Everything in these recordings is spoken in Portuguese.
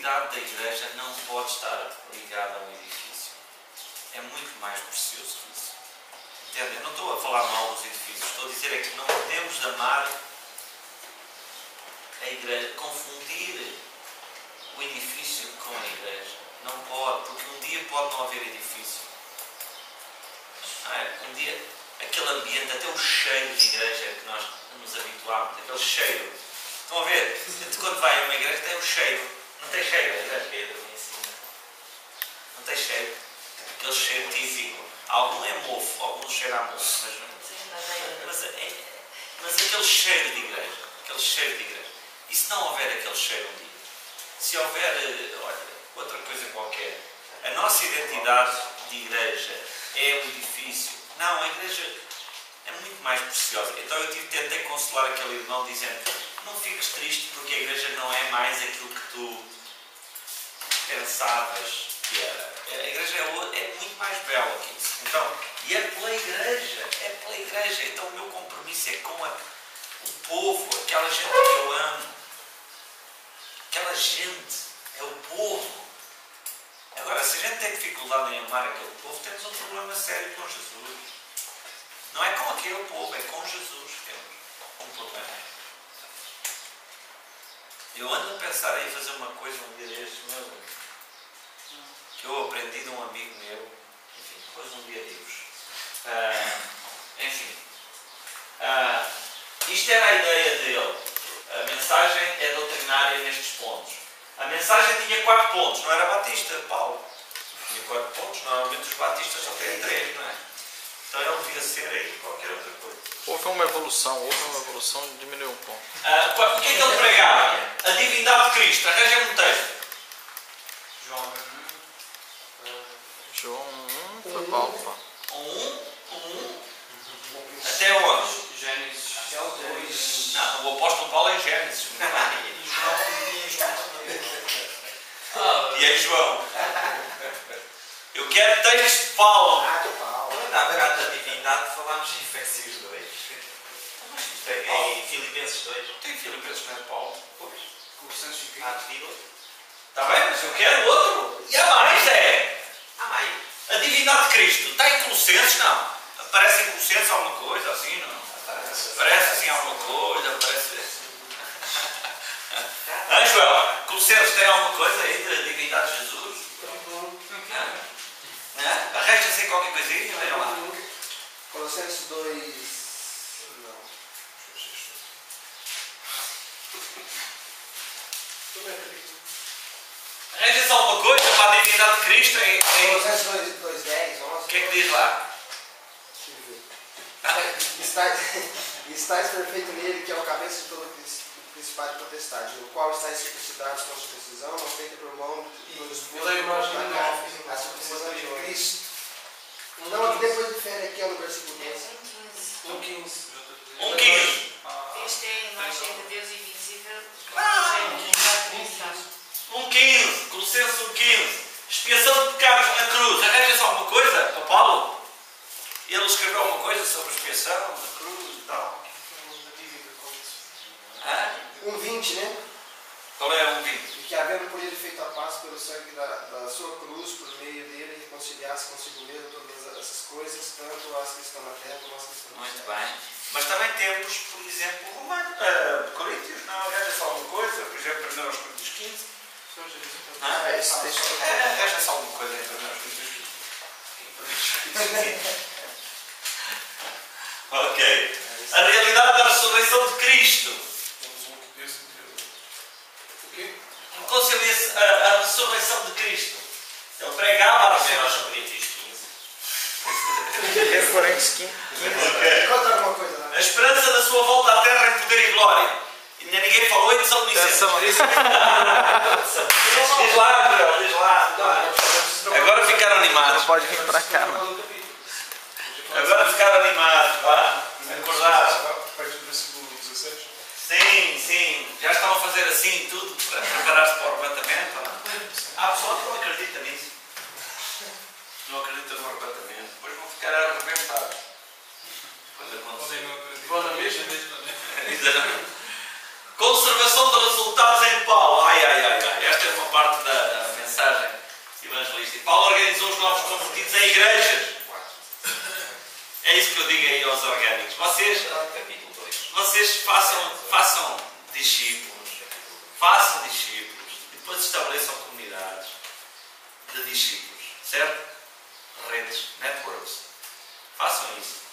identidade da igreja não pode estar ligada a um edifício. É muito mais precioso que isso. Entendem? Eu não estou a falar mal dos edifícios. Estou a dizer é que não podemos amar a igreja, confundir o edifício com a igreja. Não pode, porque um dia pode não haver edifício. Não é? Um dia, aquele ambiente, até o cheiro de igreja que nós nos habituámos, aquele cheiro. Estão a ver? Quando vai a uma igreja tem um cheiro. Não tem cheiro, a igreja não tem cheiro. Aquele cheiro típico. Algum é mofo, algum cheira a mofo. Mas aquele cheiro de igreja, aquele cheiro de igreja. E se não houver aquele cheiro um dia? Se houver, olha, outra coisa qualquer, a nossa identidade de igreja é um edifício. Não, a igreja é muito mais preciosa. Então eu tentei consolar aquele irmão dizendo: não fiques triste porque a igreja não é mais aquilo que tu pensavas que era. A igreja é muito mais bela que isso. Então, e é pela igreja, é pela igreja. Então o meu compromisso é com o povo, aquela gente que eu amo. Aquela gente é o povo. Agora, se a gente tem dificuldade em amar aquele povo, temos um problema sério com Jesus. Não é com aquele povo, é com Jesus que temos um problema. Eu ando a pensar em fazer uma coisa um dia destes, meu amigo, que eu aprendi de um amigo meu. Enfim, depois um dia digo-vos. Isto era a ideia dele. A mensagem é doutrinária nestes pontos. A mensagem tinha 4 pontos, não era batista, Paulo. Tinha 4 pontos, normalmente os batistas só têm 3, não é? Então ele devia ser aí qualquer outra coisa. Houve uma evolução e diminuiu um ponto. O que é que ele pregava? A divindade de Cristo. Arranja-me um texto. João 1, foi Paulo. 1. Até onde? Gênesis 2. Não, o apóstolo Paulo é em Gênesis. E em João. Eu quero texto de Paulo. Quando há bocado da divindade, falámos em Efésios 2. Em Filipenses 2. Tem Filipenses, não é Paulo? Pois. Colossenses e Coríntios. Está bem, mas eu quero outro. E há mais, é. Há mais. A divindade de Cristo. Está em Colossenses? Não. Aparece em Colossenses alguma coisa assim? Não. Aparece assim alguma coisa? Aparece. Joel, Colossenses tem alguma coisa aí da divindade de Jesus? Arresta-se aí qualquer coisinha, veja lá. Colossenses 2. Não. Arranja-se alguma coisa para a divindade de Cristo em. Colossenses 2:10, 11. O que é que diz lá? Estais perfeito nele, que é o cabeça de todo o principado e potestade, no qual estáis circuncidados com circuncisão, não feita por mão dos a circuncisão de Cristo. Não, aqui depois difere aqui no versículo 15. 1,15. Esta é a imagem de Deus invisível. 1,15. Colossenses 1,15. Expiação de pecados na cruz. Arranja-se alguma coisa para Paulo? Ele escreveu alguma coisa sobre a expiação na cruz e tal? 1:20, né? Qual é 1,20? E que havendo por ele feito a paz pelo sangue da sua cruz, por meio dele, reconciliasse consigo mesmo todas essas coisas, tanto as que estão na terra como as que estão no céu. Muito bem. Mas também temos, por exemplo, Coríntios, não? Arranja-se alguma coisa? Por exemplo, 1 Coríntios 15. Arranja-se alguma coisa em 1 Coríntios 15. Ok. A realidade da ressurreição de Cristo. Concilia-se a ressurreição de Cristo. Ele pregava a ressurreição de Cristo. 1 Coríntios 15. Conta alguma coisa lá. A esperança da sua volta à terra em poder e glória. E ninguém falou em Tessalonicenses. Diz lá, Gabriel, diz lá. Agora ficaram animados. Não pode vir para cá, não. Agora ficaram animados. Vá. Acordaram. A partir do versículo 16. Sim. Já estão a fazer assim tudo para preparar-se para o arrebatamento? Há pessoal que não acredita nisso. Não acredita no arrebatamento. Depois vão ficar arrebentados. Quando acontecer. Vou na mesma. Conservação de resultados em Paulo. Ai. Esta é uma parte da mensagem evangelística. Paulo organizou os novos convertidos em igrejas. É isso que eu digo aí aos orgânicos. Vocês façam discípulos. Façam discípulos. E depois estabeleçam comunidades de discípulos. Certo? Redes, networks. Façam isso.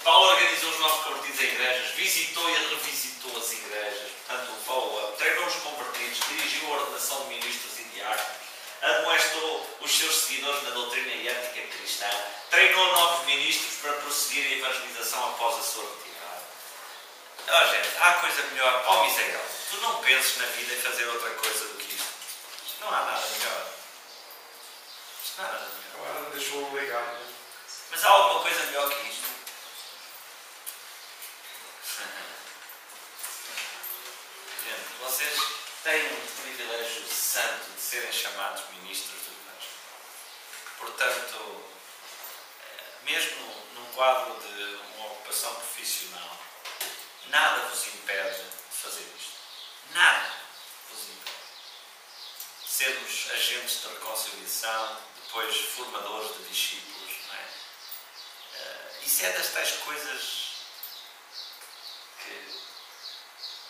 Paulo organizou os novos convertidos em igrejas, visitou e revisitou as igrejas, portanto, o follow-up, treinou os convertidos, dirigiu a ordenação de ministros e diáconos, admoestou os seus seguidores na doutrina e ética cristã, treinou novos ministros para prosseguir a evangelização após a sua retirada. Gente, há coisa melhor. Misael, tu não penses na vida em fazer outra coisa do que isto. Não há nada melhor. Não há nada melhor. Agora deixou o legado. Mas há alguma coisa melhor que isto? Gente, vocês têm um privilégio santo de serem chamados ministros do Evangelho. Portanto, mesmo num quadro de uma ocupação profissional, nada vos impede de fazer isto. Nada vos impede. Sermos agentes de reconciliação, depois formadores de discípulos, não é? Isso é das tais coisas que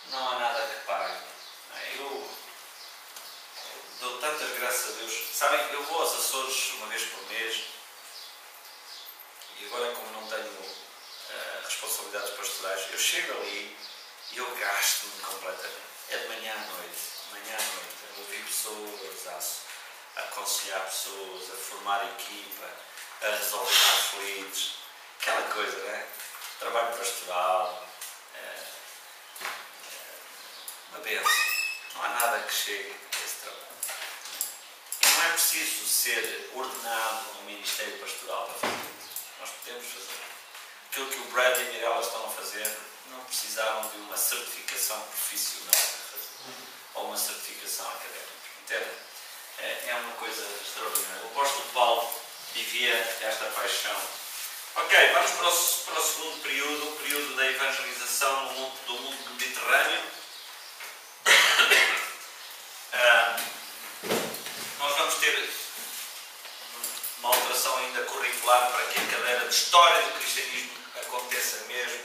não há nada que pague. Eu dou tantas graças a Deus. Sabem, eu vou aos Açores uma vez por mês e agora, como não tenho responsabilidades pastorais, eu chego ali e eu gasto-me completamente. É de manhã à noite. A ouvir pessoas, a aconselhar pessoas, a formar equipa, a resolver conflitos. Aquela coisa, não é? Trabalho pastoral. Uma benção. Não há nada que chegue a esse trabalho. E não é preciso ser ordenado no Ministério Pastoral para fazer isso. Nós podemos fazer. Aquilo que o Brad e a Mirella estão a fazer, não precisavam de uma certificação profissional para fazer. Ou uma certificação académica. Entendem? É uma coisa extraordinária. O apóstolo Paulo vivia esta paixão. Ok, vamos para o segundo período, o período da evangelização do mundo mediterrâneo. Nós vamos ter uma alteração ainda curricular para que a cadeira de História do Cristianismo aconteça mesmo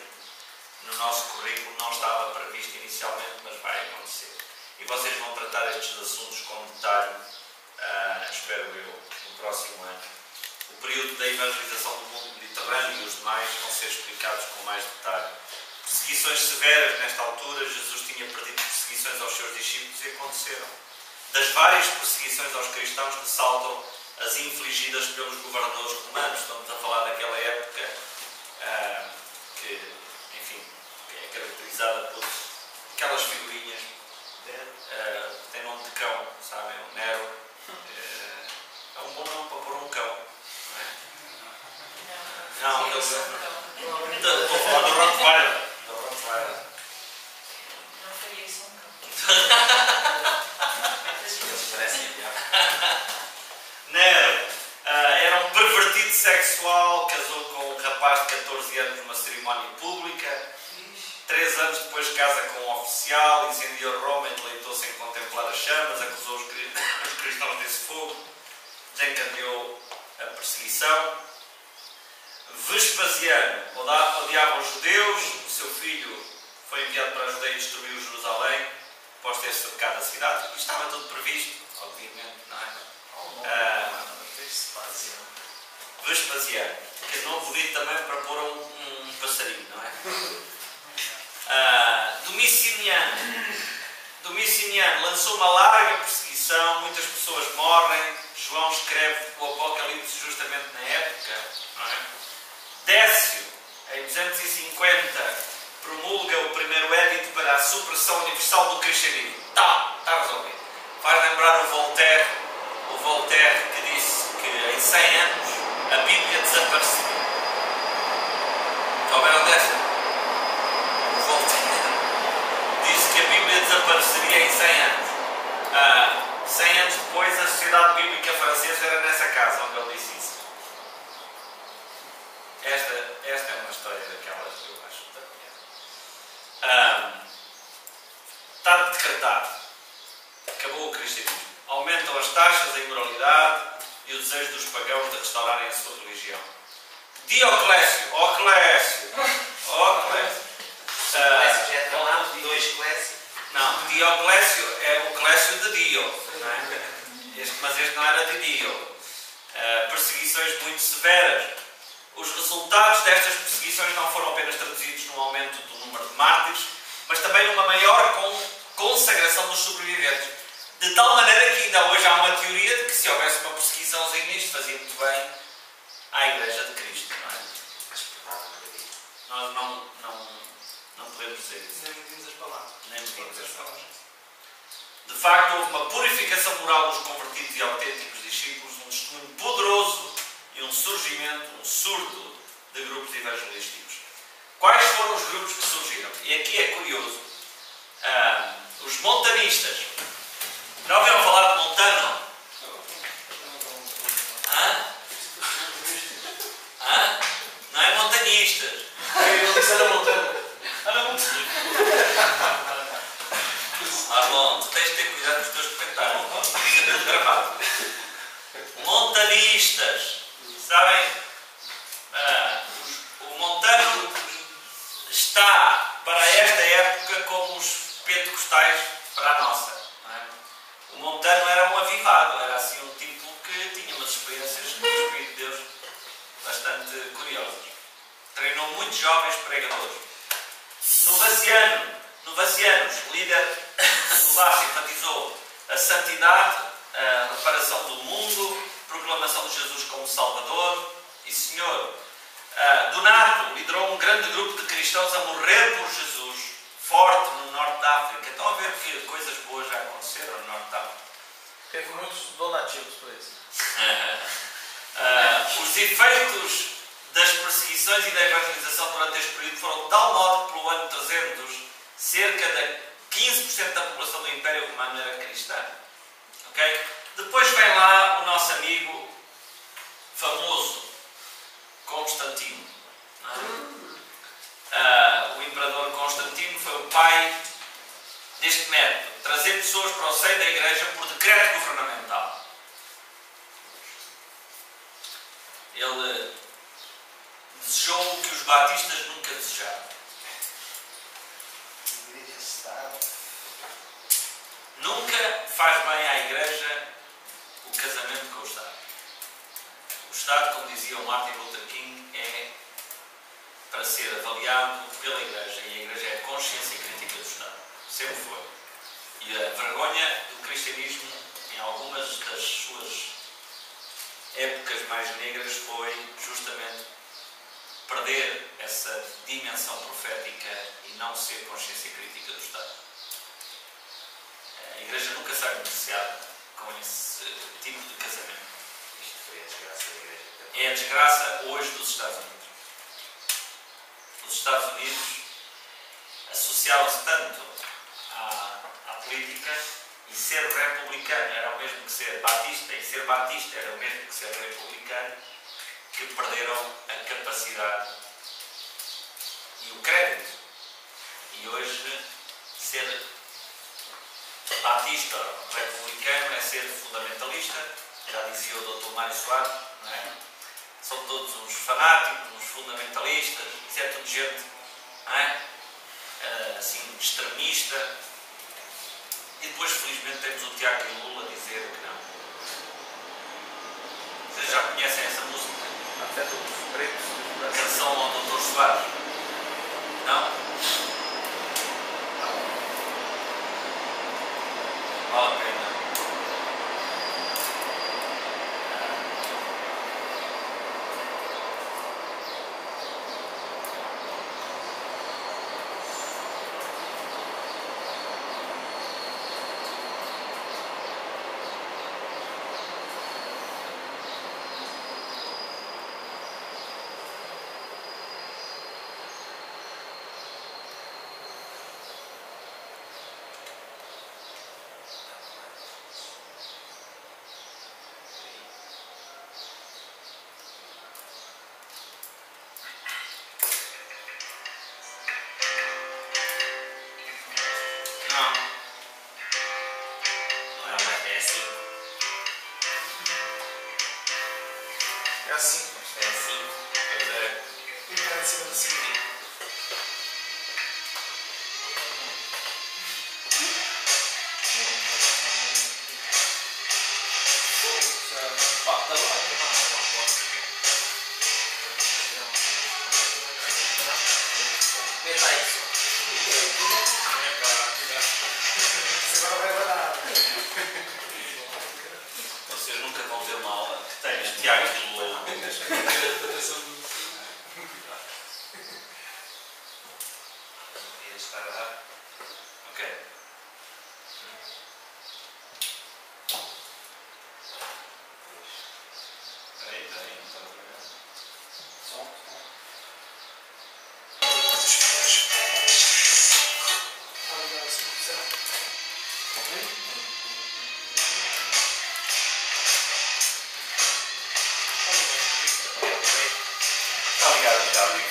no nosso currículo. Não estava previsto inicialmente, mas vai acontecer. E vocês vão tratar estes assuntos com detalhe, espero eu, no próximo ano. O período da evangelização do mundo mediterrâneo e os demais vão ser explicados com mais detalhe. Perseguições severas nesta altura, Jesus tinha perdido perseguições aos seus discípulos e aconteceram. Das várias perseguições aos cristãos que saltam as infligidas pelos governadores romanos, estamos a falar daquela época que, enfim, é caracterizada por aquelas figurinhas, tem nome de cão, sabem? O Nero é um bom nome para pôr um cão, não é? Não, estou a falar do Rottweiler. Não faria isso um cão. Nero era um pervertido sexual, casou com um rapaz de 14 anos numa cerimónia pública. 3 anos depois casa com um oficial, incendiou Roma e deleitou-se em contemplar as chamas, acusou os cristãos desse fogo, desencadeou a perseguição. Vespasiano odiava os judeus, o seu filho foi enviado para a Judeia e destruiu Jerusalém, após ter cercado a cidade. Isto estava tudo previsto, obviamente, não é? Vespasiano, que é nome bonito também para pôr um passarinho, não é? Domiciano lançou uma larga perseguição, muitas pessoas morrem. João escreve o Apocalipse justamente na época, não é? Décio, em 250, promulga o primeiro édito para a supressão universal do cristianismo. Está resolvido. Faz lembrar o Voltaire que disse que em 100 anos a Bíblia desapareceria. Souberam dessa? O Voltaire disse que a Bíblia desapareceria em 100 anos. 100 anos depois, a Sociedade Bíblica Francesa era nessa casa onde ele disse isso. Esta é uma história daquelas que eu acho da piada. decretado. Acabou o cristianismo. Aumentam as taxas, a imoralidade e o desejo dos pagãos de restaurarem a sua religião. Dioclésio. Clécio já é tramado, dois Clécio. Não, Dioclésio é o Clécio de Dio. Não é? Mas este não era de Dio. Perseguições muito severas. Os resultados destas perseguições não foram apenas traduzidos num aumento do número de mártires, mas também numa maior consagração dos sobreviventes. De tal maneira que ainda hoje há uma teoria de que se houvesse uma perseguiçãozinha nisto fazia muito bem à Igreja de Cristo. Não é? Nós não podemos dizer isso. Nem medimos as palavras. Nem medimos as palavras. De facto, houve uma purificação moral dos convertidos e autênticos discípulos, um testemunho poderoso e um surgimento, um surto de grupos evangelísticos. Quais foram os grupos que surgiram? E aqui é curioso. Os montanistas. Já ouviram falar de Montano? Não é montanistas. Eu disse era Montano. Marlon, tu tens de ter cuidado com os teus comentários. Isso é tudo gravado. Montanistas. Sabem? O Montano está para esta época como os pentecostais para a nossa. Não é? O Montano era um avivado, era assim um tipo que tinha umas experiências com o Espírito de Deus bastante curiosas. Treinou muitos jovens pregadores. Novacianos, líder Novácio, enfatizou a santidade, a reparação do mundo, proclamação de Jesus como Salvador e Senhor. Donato liderou um grande grupo de cristãos a morrer por Jesus, forte no norte da África. Estão a ver que coisas boas já aconteceram no norte da África. Teve muitos donativos por isso. Os efeitos das perseguições e da evangelização durante este período foram de tal modo que pelo ano 300 cerca de 15% da população do Império Romano era cristã. Okay? Depois vem lá o nosso amigo famoso Constantino. O imperador Constantino foi o pai deste método, trazer pessoas para o seio da Igreja por decreto governamental. Ele desejou o que os batistas nunca desejaram. Nunca faz bem à Igreja o casamento com o Estado. O Estado, como dizia o Martin Luther King, é para ser avaliado pela Igreja, e a Igreja é a consciência crítica do Estado. Sempre foi. E a vergonha do cristianismo, em algumas das suas épocas mais negras, foi justamente perder essa dimensão profética e não ser consciência crítica do Estado. A Igreja nunca sai beneficiada com esse tipo de casamento. Isto foi a desgraça da Igreja. É a desgraça hoje dos Estados Unidos. Os Estados Unidos associavam-se tanto à política, e ser republicano era o mesmo que ser batista, e ser batista era o mesmo que ser republicano, que perderam a capacidade e o crédito. E hoje ser batista republicano é ser fundamentalista, já dizia o Dr. Mário Soares, não é? São todos uns fanáticos, uns fundamentalistas, isso é tudo gente, não é? Assim, extremista. E depois, felizmente, temos o Tiago e o Lula a dizer que não. Vocês já conhecem essa música? Até dos pretos. A canção ao Dr. Soares? Não? Vale a pena. obrigado, Ricardo.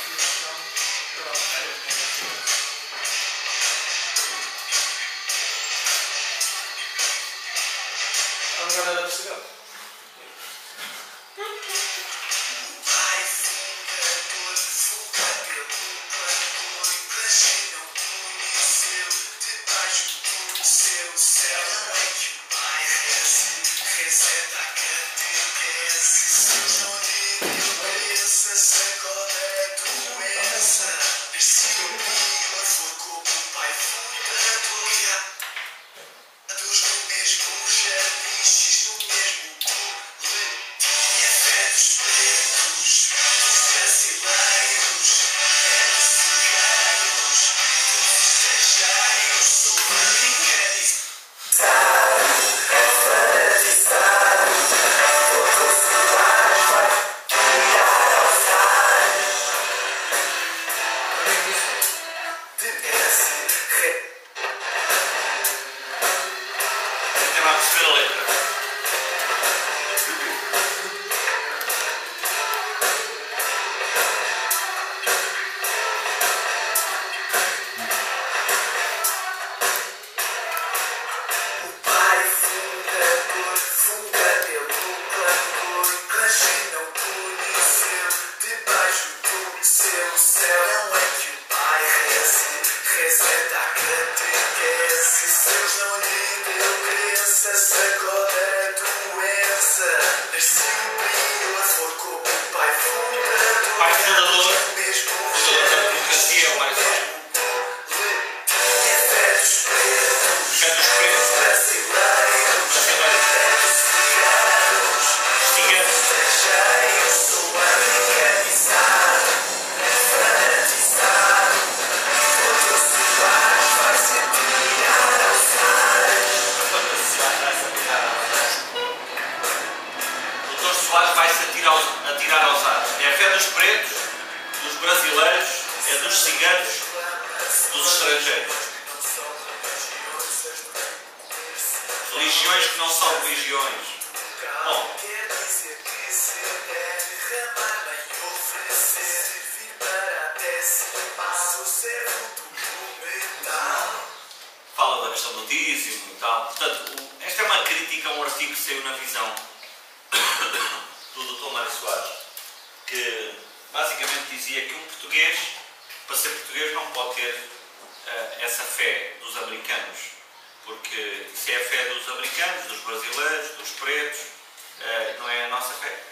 A galera do cigarro. Religiões que não são religiões. Bom, fala da questão do dízimo e tal. Portanto, esta é uma crítica a um artigo que saiu na Visão do Dr. Mário Soares, que basicamente dizia que um português, para ser português, não pode ter essa fé dos americanos, porque isso é a fé dos americanos, dos brasileiros, dos pretos, não é a nossa fé.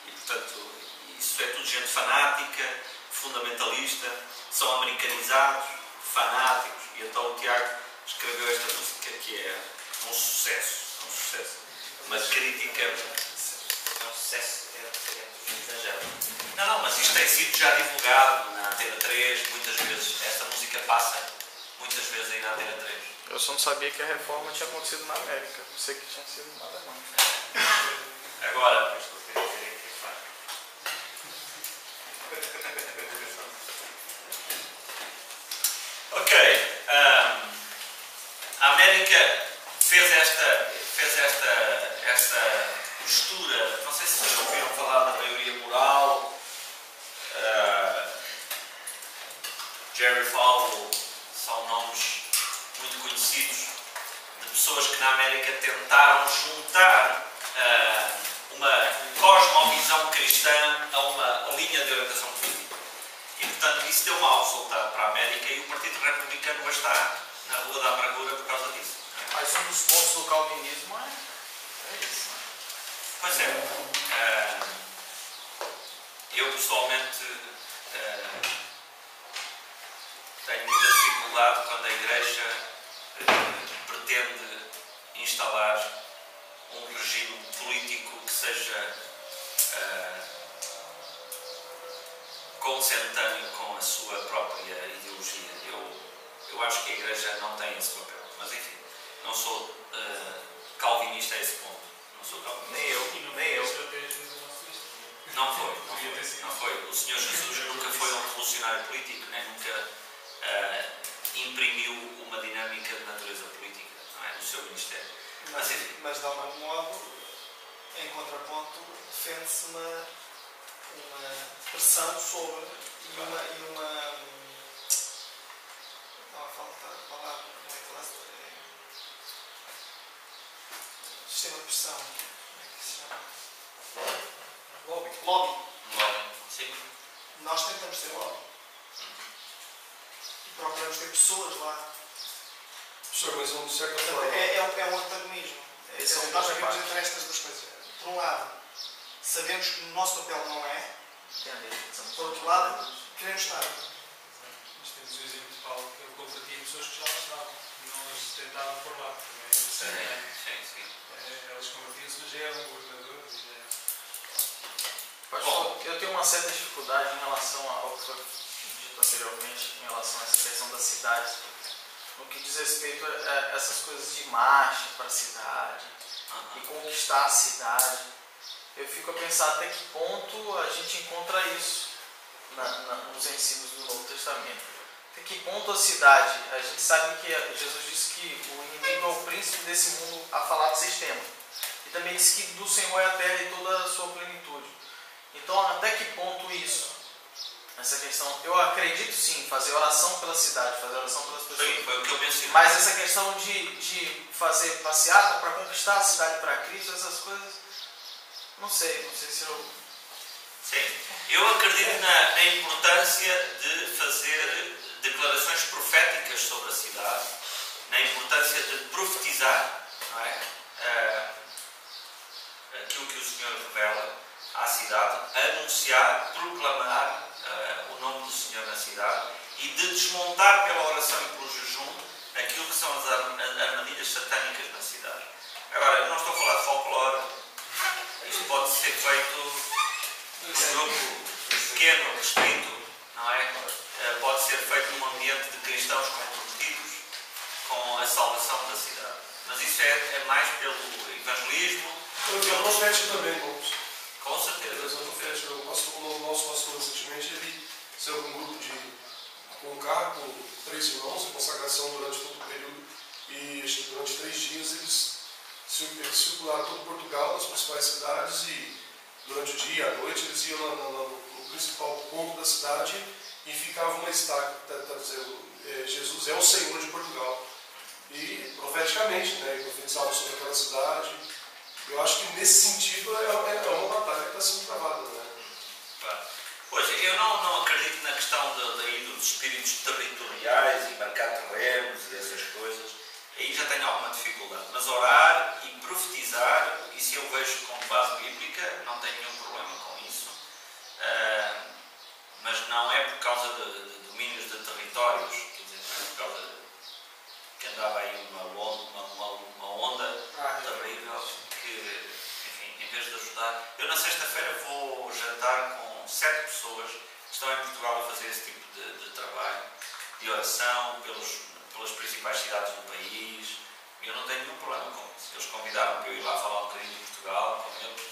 E, portanto, isso é tudo gente fanática, fundamentalista, são americanizados, fanáticos, e então o Tiago escreveu esta música que é um sucesso, uma crítica. É um sucesso, é exagero. Não, mas isto tem sido já divulgado na Antena 3, muitas vezes, esta música passa muitas vezes aí na Antena 3. Eu só não sabia que a reforma tinha acontecido na América. Não sei que tinha sido nada não. Agora, ok, a América fez esta postura, não sei se vocês ouviram falar da maioria moral, Jerry Falwell, são nomes muito conhecidos de pessoas que na América tentaram juntar uma cosmovisão cristã a uma linha de orientação política. E, portanto, isso deu mau resultado para a América e o Partido Republicano hoje está na Rua da Amargura por causa disso. Mas um dos pontos do calvinismo é isso. Pois é. Eu, pessoalmente, tenho muita dificuldade quando a Igreja pretende instalar um regime político que seja consentâneo com a sua própria ideologia. Eu acho que a Igreja não tem esse papel. Mas, enfim, não sou calvinista a esse ponto. Não sou calvinista. Nem eu. Não foi. O Senhor Jesus nunca foi um revolucionário político, nem nunca imprimiu uma dinâmica de natureza política, não é? No seu ministério. Mas de algum modo, em contraponto, defende-se uma pressão sobre e uma estava a faltar a palavra, como é que lá se sistema de pressão, como é que se chama? Lobby. Sim. Nós tentamos ter lobby. E procuramos ter pessoas lá. Professor, mas de certa forma... É um antagonismo. Nós vivemos entre estas duas coisas. Por um lado, sabemos que o nosso papel não é. Por outro lado, queremos estar. Mas temos o exemplo de Paulo, que ele combatia pessoas que já lá estavam. E não as tentavam por lá. Também é interessante. Sim. Elas convertiam-se, mas já eram governadores. Bom, eu tenho uma certa dificuldade em relação ao que foi dito anteriormente, em relação a essa questão das cidades, no que diz respeito a essas coisas de marcha para a cidade e conquistar a cidade. Eu fico a pensar até que ponto a gente encontra isso nos ensinos do Novo Testamento. Até que ponto a cidade, a gente sabe que Jesus disse que o inimigo é o príncipe desse mundo afalado sistema. E também disse que do Senhor é a terra e toda a sua plenitude. Então, até que ponto isso? Essa questão, eu acredito sim, fazer oração pela cidade, fazer oração pelas pessoas. Sim, foi o que eu mencionei. Mas essa questão de fazer passeata para conquistar a cidade para Cristo, essas coisas, não sei se eu... Sim, eu acredito na importância de fazer declarações proféticas sobre a cidade, na importância de profetizar, não é? Aquilo que o Senhor revela à cidade, anunciar, proclamar o nome do Senhor na cidade e de desmontar pela oração e pelo jejum aquilo que são as armadilhas satânicas na cidade. Agora, eu não estou a falar de folclore. Isto pode ser feito num grupo pequeno, restrito, não é? Pode ser feito num ambiente de cristãos comprometidos com a salvação da cidade. Mas isso é mais pelo evangelismo. Eu profético também, irmãos. Com certeza. O nosso pastor recentemente, ele saiu com um grupo com um carro com 3 irmãos, em consagração durante todo o período, e acho que durante 3 dias eles circularam todo Portugal, nas principais cidades, e durante o dia, à noite, eles iam no principal ponto da cidade e ficava uma estaca, está dizendo, Jesus é o Senhor de Portugal. E profeticamente, né, ele profetizava sobre aquela cidade. Eu acho que nesse sentido é uma batalha que está sendo travada, né? Claro. Pois, eu não acredito na questão dos espíritos territoriais e marcar terrenos e essas coisas. Aí já tenho alguma dificuldade. Mas orar e profetizar, isso eu vejo como base bíblica, não tenho nenhum problema com isso. Mas não é por causa de domínios de territórios, quer dizer, não é por causa que andava aí uma onda terrível que, enfim, em vez de ajudar. Eu na sexta-feira vou jantar com 7 pessoas que estão em Portugal a fazer esse tipo de trabalho, de oração pelas principais cidades do país. Eu não tenho nenhum problema com isso. Eles convidaram para eu ir lá falar um bocadinho de Portugal com eles.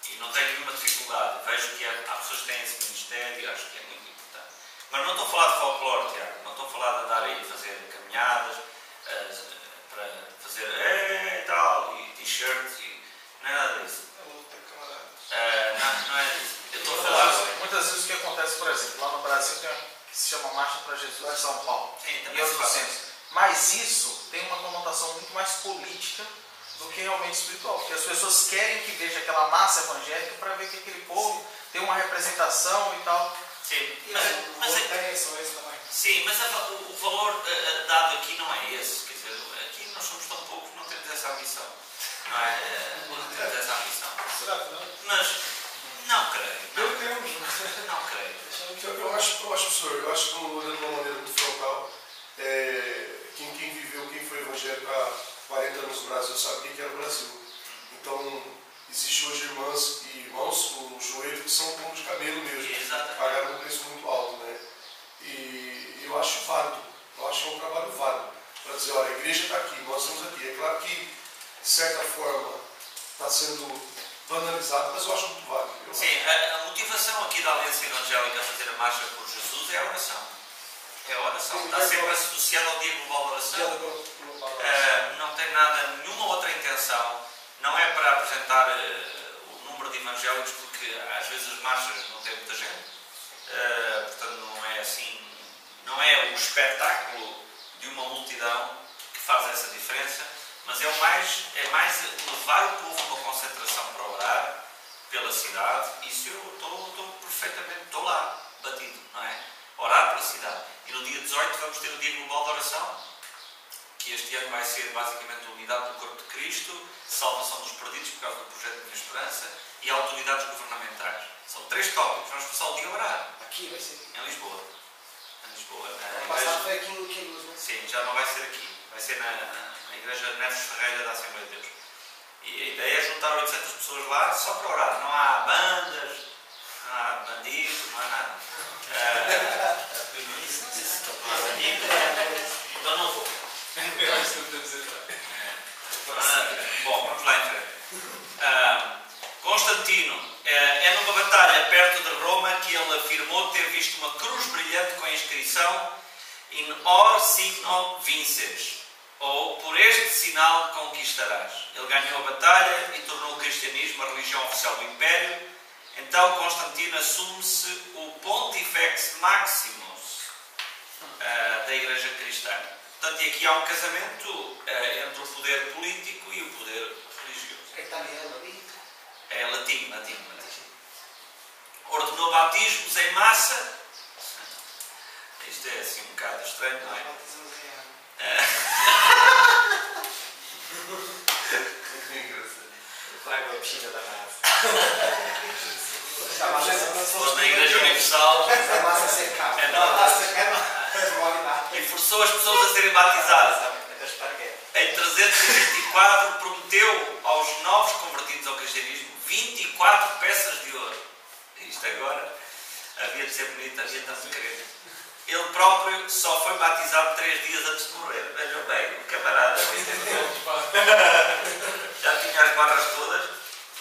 E não tenho nenhuma dificuldade. Vejo que há pessoas que têm esse ministério, acho que é muito importante. Mas não estou a falar de folclore, Tiago. Não estou a falar de andar aí a fazer caminhadas, para fazer e tal, e t-shirts, e não é nada disso. Não é disso. Eu estou a falar... Muitas vezes o que acontece, por exemplo, lá no Brasil tem que se chama Marcha para Jesus em São Paulo. Sim, e outros centros. Mas isso tem uma conotação muito mais política do que realmente espiritual. Porque as pessoas querem que veja aquela massa evangélica para ver que aquele povo tem uma representação e tal. Sim, mas o valor dado aqui não é esse. Quer dizer, aqui nós somos tão poucos que não temos essa ambição. Não é? Não temos essa ambição. Será que não? Mas não creio. Não creio. Eu acho, professor, que olhando de uma maneira muito frontal, quem viveu, quem foi evangélico há 40 anos no Brasil sabe o que era o Brasil. Então, existe hoje irmãs e irmãos no joelho que são como de cabelo mesmo. Exatamente. Pagaram um preço muito alto, né? E eu acho válido, eu acho que é um trabalho válido para dizer, olha, a igreja está aqui, nós estamos aqui. É claro que, de certa forma, está sendo banalizado, mas eu acho muito válido. Sim, a motivação aqui da Aliança Evangélica a fazer a marcha por Jesus é a oração. É a oração. Está sempre associada ao Dia Global da Oração. Não tem nenhuma outra intenção. Não é para apresentar o número número de evangélicos, porque às vezes as marchas não têm muita gente, portanto não é assim, não é o espetáculo de uma multidão que faz essa diferença, mas é mais levar o povo a uma concentração para orar pela cidade. Isso eu estou perfeitamente, estou lá, batido, não é? Orar pela cidade. E no dia 18 vamos ter o Dia Global de Oração, que este ano vai ser basicamente a unidade do corpo de Cristo, salvação dos perdidos por causa do projeto Minha Esperança e autoridades governamentais. São 3 tópicos. Vamos começar o dia a orar. Aqui vai ser? Em Lisboa. Em Lisboa. O passado foi aqui em Luz, né? Sim, já não vai ser aqui. Vai ser na Igreja Neves Ferreira da Assembleia de Deus. E a ideia é juntar 800 pessoas lá só para orar. Não há bandas, não há bandidos, não há nada. Então não vou. Bom, vamos lá em frente. Constantino, é numa batalha perto de Roma que ele afirmou ter visto uma cruz brilhante com a inscrição In or signo vinces, ou por este sinal conquistarás. Ele ganhou a batalha e tornou o cristianismo a religião oficial do Império. Então Constantino assume-se o Pontifex Maximus da Igreja Cristã. Portanto, e aqui há um casamento entre o poder político e o poder religioso. É italiano ali? É latim. Ordenou batismos em massa. Isto é assim um bocado estranho, não é? Vai para a piscina da massa. Na Igreja Universal. A massa secada. E forçou as pessoas a serem batizadas. Em 324 prometeu aos novos convertidos ao cristianismo 24 peças de ouro. Isto agora havia de ser bonito, havia de tanto querer. Ele próprio só foi batizado 3 dias antes de morrer. Vejam bem, o camarada já tinha as barras todas,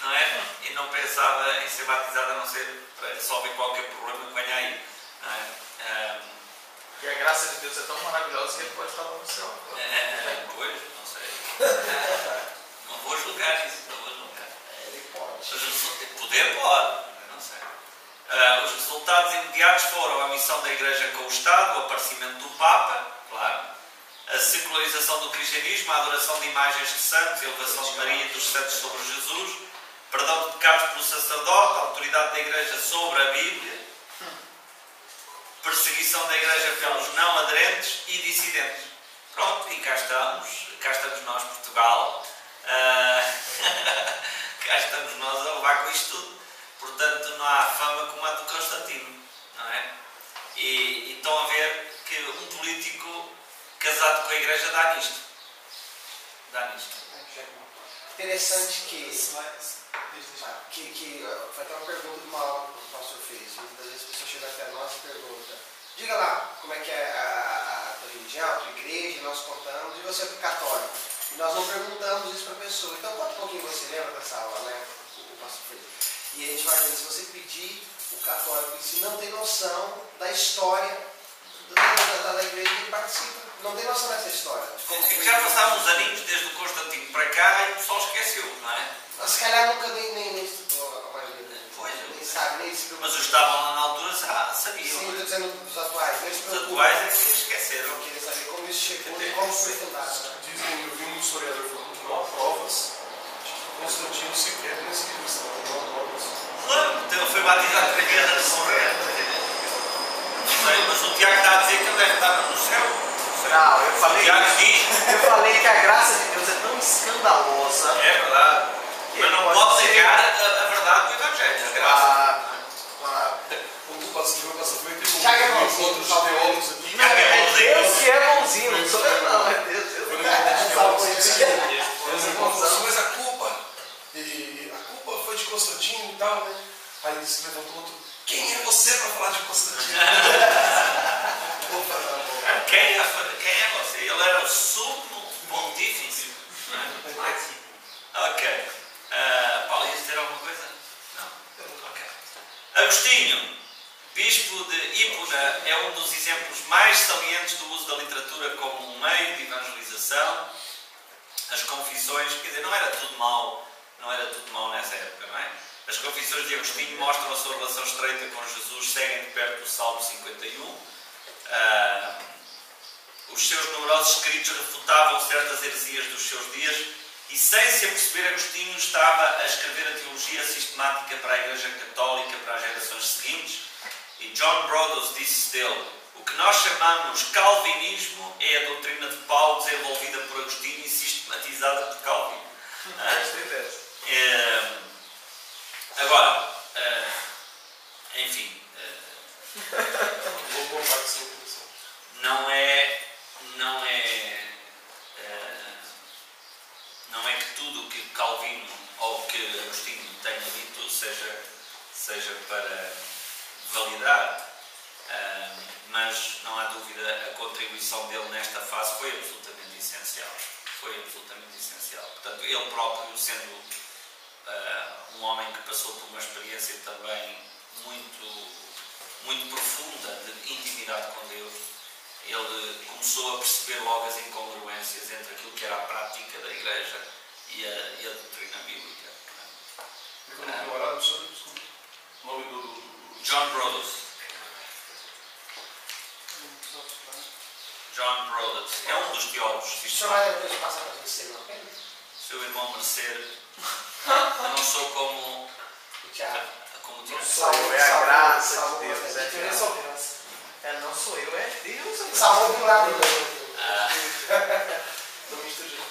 não é? E não pensava em ser batizado a não ser para resolver qualquer problema que venha aí. Não é? E a graça de Deus é tão maravilhosa que ele pode estar lá no céu. Pois, não sei. Não vou julgar isso, não vou julgar. Ele pode. Poder pode, não sei. Os resultados imediatos foram a missão da Igreja com o Estado, o aparecimento do Papa, claro, a secularização do cristianismo, a adoração de imagens de santos, a elevação de Maria e dos santos sobre Jesus, perdão de pecados pelo sacerdote, a autoridade da Igreja sobre a Bíblia, perseguição da Igreja pelos não aderentes e dissidentes. Pronto, e cá estamos nós, Portugal, cá estamos nós a levar com isto tudo. Portanto, não há fama como a do Constantino, não é? E estão a ver que um político casado com a Igreja dá nisto. Interessante que foi até uma pergunta de uma aula que o pastor fez. Muitas vezes as pessoas chegam até nós e perguntam: diga lá como é que é a tua religião, a tua igreja, e nós contamos, e você é católico. E nós não perguntamos isso para a pessoa. Então conta um pouquinho, você lembra dessa aula, né? O pastor fez. E a gente vai ver, se você pedir, o católico em si não tem noção da história da igreja que ele participa. Não tem noção dessa história. Já passaram uns aninhos desde o Constantino para cá e o pessoal esqueceu, não é? Mas se calhar nunca nem estudou a maioria. Pois, nem sabe, nem se preocupa. mas os que estavam lá na altura sabiam. Sim, estou dizendo dos atuais. Nem se Os preocupa. atuais é que se esqueceram. Queria saber como isso chegou e como foi fundado. Dizem, eu vi um historiador falando que não há provas de que Constantino sequer tenha sido cristão. Não há provas. Claro, então ele foi batizado 3 dias antes de morrer. Não sei, mas o Tiago está a dizer que ele deve estar no céu. Não, eu falei, O Tiago diz. eu falei que a graça de Deus é tão escandalosa. É verdade. Mas não pode negar a verdade do Evangelho. A graça. O pastor foi ter Tiago é um bonzinho, encontro de teólogos aqui. Tiago é É bonzinho. Deus que é bonzinho, não sou eu não, é Deus. Deus encontrou, mas a culpa, e a culpa foi de Constantino e tal, né? Aí ele se levantou outro: quem é você para falar de Constantino? Quem é você? Ele era o sumo pontífice. Ok. Paulo, ias dizer alguma coisa? Não? Ok. Agostinho, bispo de Hipona, é um dos exemplos mais salientes do uso da literatura como um meio de evangelização. As confissões, quer dizer, não era tudo mau nessa época, não é? As Confissões de Agostinho mostram a sua relação estreita com Jesus, seguem de perto o Salmo 51. Os seus numerosos escritos refutavam certas heresias dos seus dias e, sem se aperceber, Agostinho estava a escrever a teologia sistemática para a Igreja Católica para as gerações seguintes. E John Broadus disse dele: o que nós chamamos calvinismo é a doutrina de Paulo desenvolvida por Agostinho e sistematizada por Calvino. Agora, enfim, não é que tudo o que Calvino ou que Agostinho tenha dito seja para validar, mas não há dúvida, a contribuição dele nesta fase foi absolutamente essencial. Portanto, ele próprio, sendo um homem que passou por uma experiência também muito profunda de intimidade com Deus, ele começou a perceber logo as incongruências entre aquilo que era a prática da Igreja e a doutrina bíblica. John Broadus. John Broadus é um dos teólogos sistemáticos. Seu irmão merecer, eu não sou como o Tiago. Sou eu, é a graça de Deus. Não sou eu, é Deus.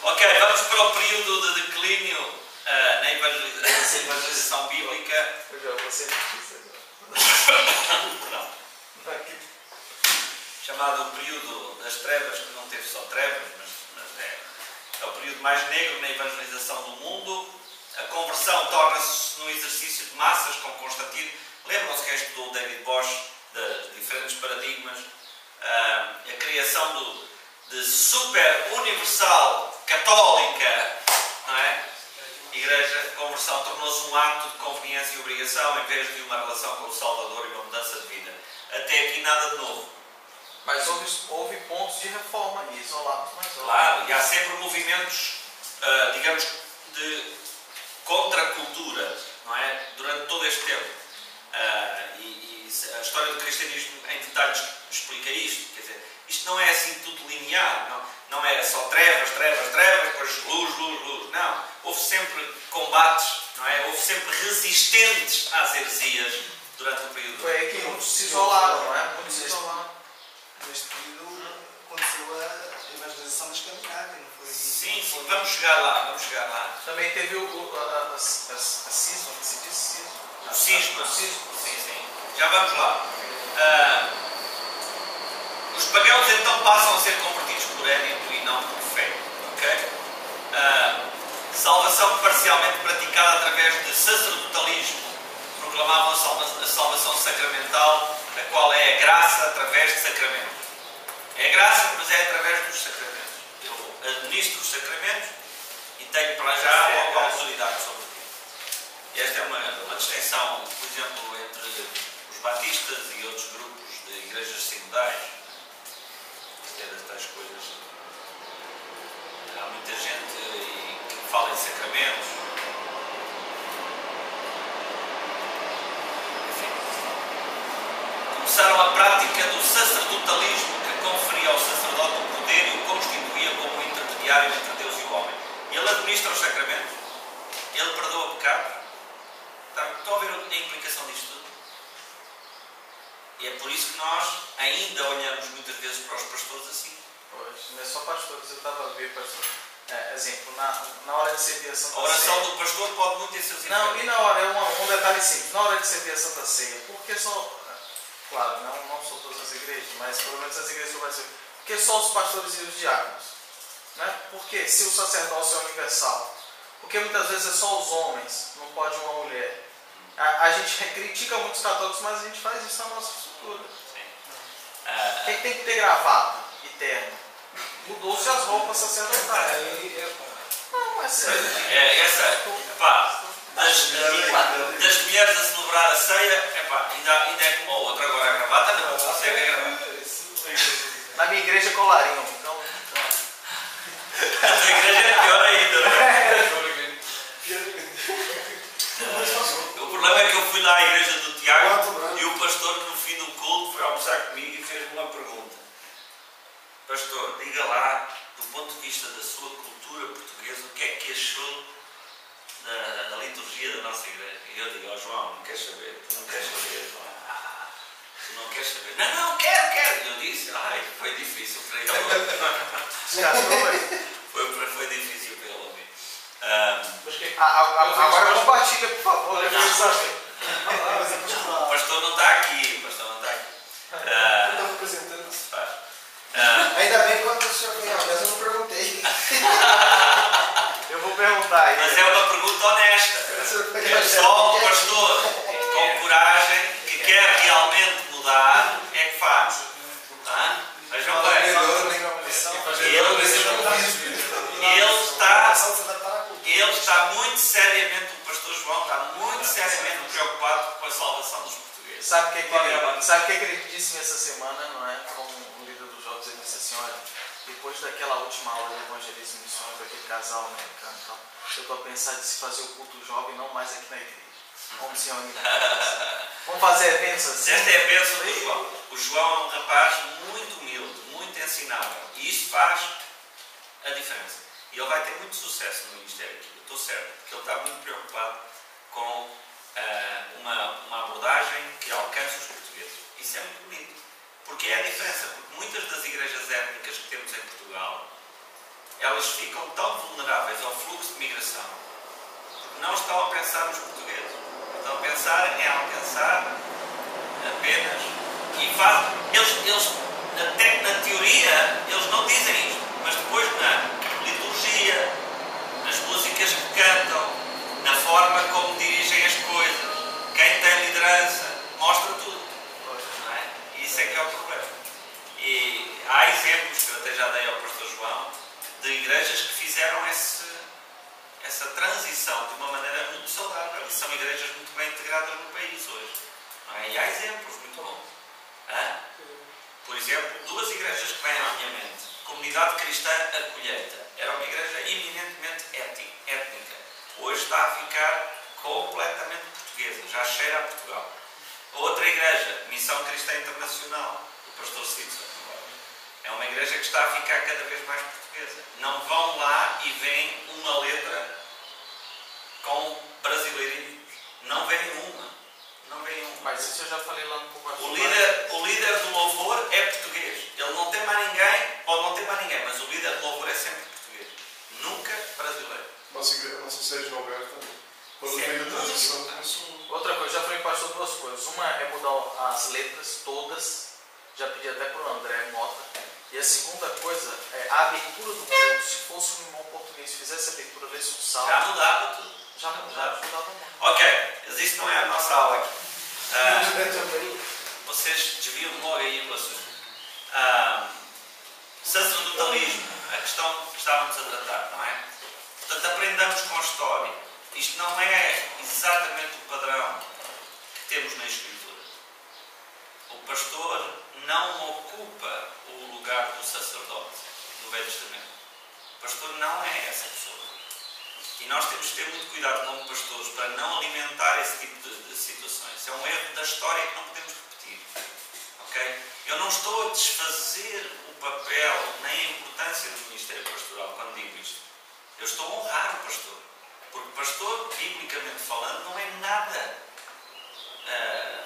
Ok, vamos para o período de declínio na evangelização bíblica. Chamado o período das trevas, que não teve só trevas, mas é o período mais negro na evangelização do mundo. A conversão torna-se num exercício de massas com Constantino. Lembram-se quem estudou David Bosch, de diferentes paradigmas, a criação de super universal católica, não é? Igreja, conversão tornou-se um ato de conveniência e obrigação em vez de uma relação com o Salvador e uma mudança de vida. Até aqui nada de novo. Mas houve pontos de reforma isolados, mas claro, e há sempre movimentos, digamos, de contracultura, não é? Durante todo este tempo. E a história do cristianismo em detalhes explica isto. Quer dizer, isto não é assim tudo linear, não é só trevas, depois luz. Não. Houve sempre combates, não é? Houve sempre resistentes às heresias durante o período. Foi aqui muitos se isolaram, não é? Muitos se isolaram. Neste período aconteceu a evangelização da Escandinávia, não foi? Sim, vamos chegar lá. Também teve a cisma, que se diz cisma. O cisma. Sim. Já vamos lá. Os pagãos então passam a ser convertidos por êxito e não por fé. Ok? Salvação parcialmente praticada através de sacerdotalismo. Proclamavam a salvação sacramental, a qual é a graça através de sacramentos. É a graça, mas é através dos sacramentos. Eu administro os sacramentos e tenho para já logo a autoridade sobre ti. E esta é uma distinção, por exemplo, entre os batistas e outros grupos de igrejas sinodais. Isto é das tais coisas. Há muita gente que fala em sacramentos. Começaram a prática do sacerdotalismo, que conferia ao sacerdote o poder e o constituía como intermediário entre Deus e o homem. Ele administra os sacramentos, ele perdoa pecados. Estão a ver a implicação disto tudo? E é por isso que nós ainda olhamos muitas vezes para os pastores assim. Pois, não é só pastores, eu estava a ver pastores. Exemplo, na hora de servir a Santa Ceia. A oração do pastor pode muito ter seus efeitos. Não, e na hora, um detalhe simples, na hora de servir a Santa Ceia, porque só. Claro, não são todas as igrejas, mas pelo menos as igrejas que eu vou dizer. Porque só os pastores e os diáconos? Né? Porque se o sacerdócio é universal? Porque muitas vezes é só os homens, não pode uma mulher. A gente critica muitos católicos, mas a gente faz isso na nossa estrutura. Quem tem que ter gravata e terno? Mudou-se as roupas sacerdotais. Não, é sério. Das mulheres a celebrar a ceia, ainda é como a outra. Agora a gravata não consegue a gravata. Na minha igreja é colarinho. Então... A tua igreja é pior ainda, não é? problema é que eu fui lá à igreja do Tiago e o pastor no fim do culto foi almoçar comigo e fez-me uma pergunta. Pastor, diga lá, do ponto de vista da sua cultura portuguesa, o que é que achou da liturgia da nossa igreja? E eu digo, João, não queres saber? Tu não queres saber, João? Tu não queres saber? Não, quero. E eu disse, foi difícil para ele ouvir. Foi difícil para ele ouvir. Agora compartilha, por favor. O pastor não está aqui. Estou representando. Ainda bem que quando o senhor foi mas eu não perguntei. Eu vou perguntar aí. Mas é uma pergunta honesta. É só um pastor com coragem que quer realmente mudar é que faz. Vejam bem. Ele está muito seriamente, o pastor João está muito seriamente preocupado com a salvação dos portugueses. Sabe o que ele disse essa semana, não é? Como o líder dos jovens, ele disse assim, olha, depois daquela última aula de evangelismo e missões daquele casal americano, então, eu estou a pensar de se fazer o culto jovem não mais aqui na igreja. Vamos se reunir. Vamos fazer eventos assim. Esta é a bênção do João. O João é um rapaz muito humilde, muito ensinável. E isso faz a diferença. E ele vai ter muito sucesso no ministério aqui. Eu estou certo, porque ele está muito preocupado com uma abordagem que alcance os portugueses. Isso é muito bonito. Porque é a diferença. Porque muitas das igrejas étnicas que temos em Portugal, elas ficam tão vulneráveis ao fluxo de migração, porque não estão a pensar nos portugueses. Estão a pensar em alcançar apenas e fazem. Eles até na teoria, eles não dizem isto, mas depois na liturgia, nas músicas que cantam, na forma como dirigem as coisas, quem tem liderança, mostra tudo. Não é? Isso é que é o problema. E há exemplos que eu até já dei ao pastor João de igrejas que fizeram essa transição de uma maneira muito saudável. E são igrejas muito bem integradas no país hoje. Não é? E há exemplos muito bons. Por exemplo, duas igrejas que vêm à minha mente. Comunidade Cristã A Colheita. Era uma igreja eminentemente étnica. Hoje está a ficar completamente portuguesa. Já cheira a Portugal. Outra igreja, Missão Cristã Internacional, do pastor Sidson. É uma igreja que está a ficar cada vez mais portuguesa. Não vão lá e veem uma letra com brasileirinhos. Não veem uma. Mas isso eu já falei lá no pouco. O líder do louvor é português. Ele não tem mais ninguém, pode não ter mais ninguém, mas o líder do louvor é sempre português. Nunca brasileiro. Nossa sede de Alberta, quando veio a transição, começou. Outra coisa, já falei para o pastor duas coisas. Uma é mudar as letras todas. Já pedi até para o André Mota. E a segunda coisa é a abertura do culto. Se fosse um irmão português fizesse a abertura, lesse um salmo. Já mudava tudo. Já mudava muito. Ok, mas isso não é a nossa aula aqui. Vocês desviam logo aí o assunto. Sacerdotalismo, a questão que estávamos a tratar, não é? Portanto, aprendamos com a história. Isto não é exatamente o padrão que temos na Escritura. O pastor não ocupa o lugar do sacerdote no Velho Testamento. O pastor não é essa pessoa. E nós temos que ter muito cuidado como pastores para não alimentar esse tipo de situações. Isso é um erro da história que não podemos repetir. Okay? Eu não estou a desfazer o papel nem a importância do ministério pastoral quando digo isto. Eu estou a honrar o pastor. Porque pastor, biblicamente falando, não é nada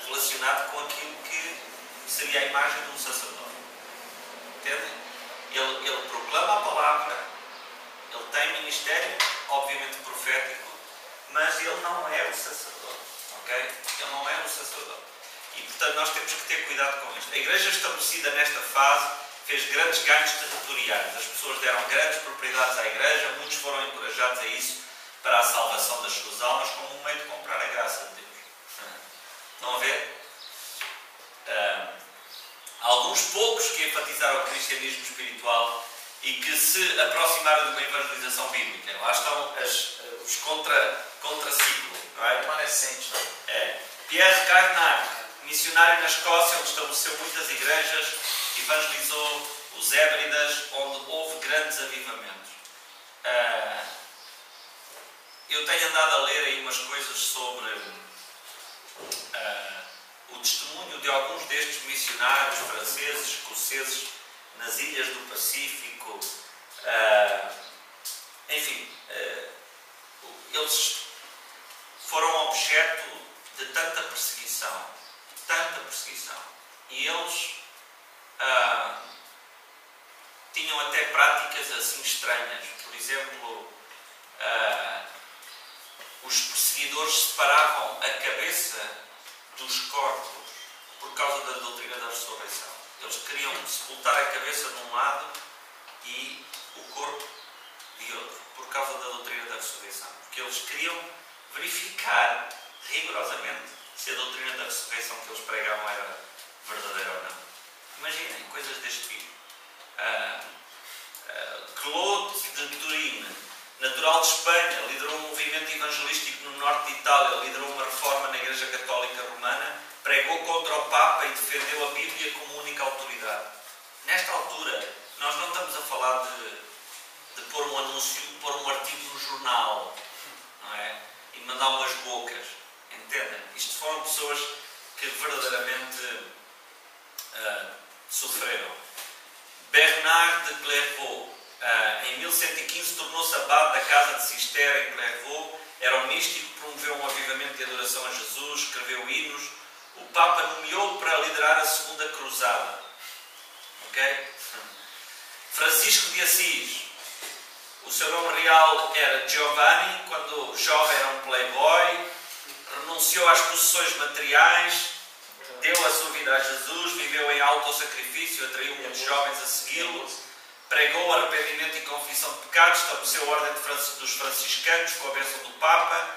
relacionado com aquilo que seria a imagem de um sacerdote. Entendem? Ele proclama a palavra, ele tem ministério, obviamente profético, mas ele não é o sacerdote. Ok? Ele não é o sacerdote. E portanto nós temos que ter cuidado com isto. A igreja estabelecida nesta fase fez grandes ganhos territoriais. As pessoas deram grandes propriedades à igreja, muitos foram encorajados a isso para a salvação das suas almas como um meio de comprar a graça de Deus. Estão a ver? Alguns poucos que enfatizaram o cristianismo espiritual e que se aproximaram de uma evangelização bíblica. Lá estão os contra-ciclo, não é? Remanescente, não é? Pierre Carnac, missionário na Escócia, onde estabeleceu muitas igrejas, evangelizou os Hébridas, onde houve grandes avivamentos. Eu tenho andado a ler aí umas coisas sobre o testemunho de alguns destes missionários franceses, escoceses, nas ilhas do Pacífico, enfim, eles foram objeto de tanta perseguição, e eles tinham até práticas assim estranhas. Por exemplo, os perseguidores separavam a cabeça dos corpos por causa da doutrina da ressurreição. Eles queriam sepultar a cabeça de um lado e o corpo de outro, por causa da doutrina da ressurreição. Porque eles queriam verificar rigorosamente se a doutrina da ressurreição que eles pregavam era verdadeira ou não. Imaginem, coisas deste tipo. Claude de Turim, natural de Espanha, liderou um movimento evangelístico no norte de Itália, liderou uma reforma na Igreja Católica Romana, pregou contra o Papa e defendeu a Bíblia como única autoridade. Nesta altura, nós não estamos a falar de pôr um anúncio, pôr um artigo no jornal, não é? E mandar umas bocas. Entendem? Isto foram pessoas que verdadeiramente sofreram. Bernard de Clairvaux, em 1115, tornou-se abade da casa de Cister em Clairvaux. Era um místico, promoveu um avivamento de adoração a Jesus, escreveu hinos. O Papa nomeou-o para liderar a Segunda Cruzada. Ok? Francisco de Assis, o seu nome real era Giovanni, quando jovem era um playboy, renunciou às possessões materiais, deu a sua vida a Jesus, viveu em autossacrifício, atraiu muitos jovens a segui-lo, pregou arrependimento e confissão de pecados, estabeleceu a ordem dos franciscanos com a bênção do Papa,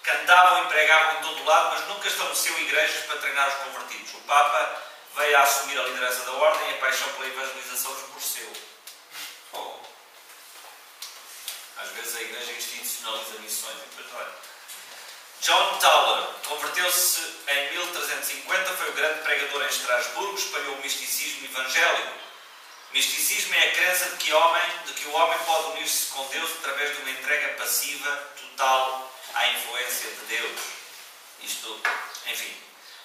cantavam e pregavam em todo o lado, mas nunca estabeleceu igrejas para treinar os convertidos. O Papa veio a assumir a liderança da ordem e a paixão pela evangelização esmoreceu. Às vezes a igreja institucionaliza missões e depois olha. John Tauler converteu-se em 1350, foi o grande pregador em Estrasburgo, espalhou o misticismo evangélico. Misticismo é a crença de que o homem pode unir-se com Deus através de uma entrega passiva, total, à influência de Deus. Isto, enfim.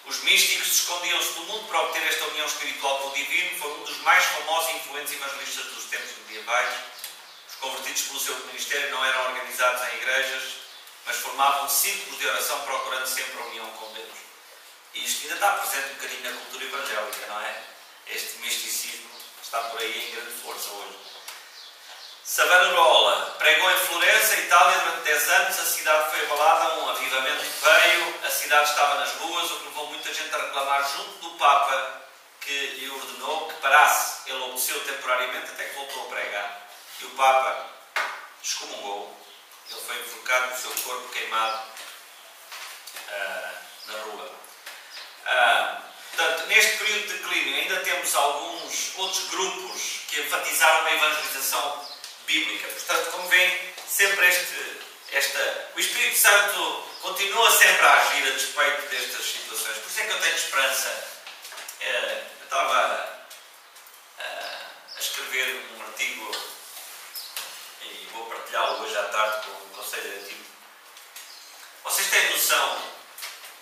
Os místicos escondiam-se do mundo para obter esta união espiritual com o divino. Foi um dos mais famosos e influentes evangelistas dos tempos medievais. Os convertidos pelo seu ministério não eram organizados em igrejas, mas formavam círculos de oração procurando sempre a união com Deus. E isto ainda está presente um bocadinho na cultura evangélica, não é? Este misticismo está por aí em grande força hoje. Savonarola pregou em Florença, Itália, durante 10 anos. A cidade foi abalada, um avivamento veio, a cidade estava nas ruas, o que levou muita gente a reclamar junto do Papa, que lhe ordenou que parasse. Ele obedeceu temporariamente até que voltou a pregar. E o Papa excomungou. Ele foi enforcado e o seu corpo queimado na rua. Portanto, neste período de declínio ainda temos alguns outros grupos que enfatizaram a evangelização bíblica. Portanto, como veem, sempre o Espírito Santo continua sempre a agir a despeito destas situações. Por isso é que eu tenho esperança. Eu estava a escrever um artigo e vou partilhá-lo hoje à tarde com o Conselho Diretivo. Vocês têm noção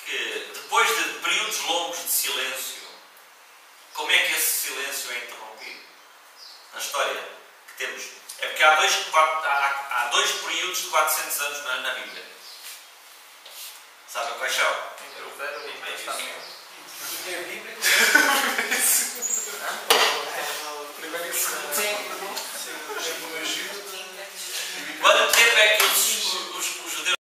que depois de períodos longos de silêncio, como é que esse silêncio é interrompido? Na história que temos. É porque há dois períodos de 400 anos na Bíblia. Sabem quais são? Entre o Velho e o Novo Testamento. E tem a Bíblia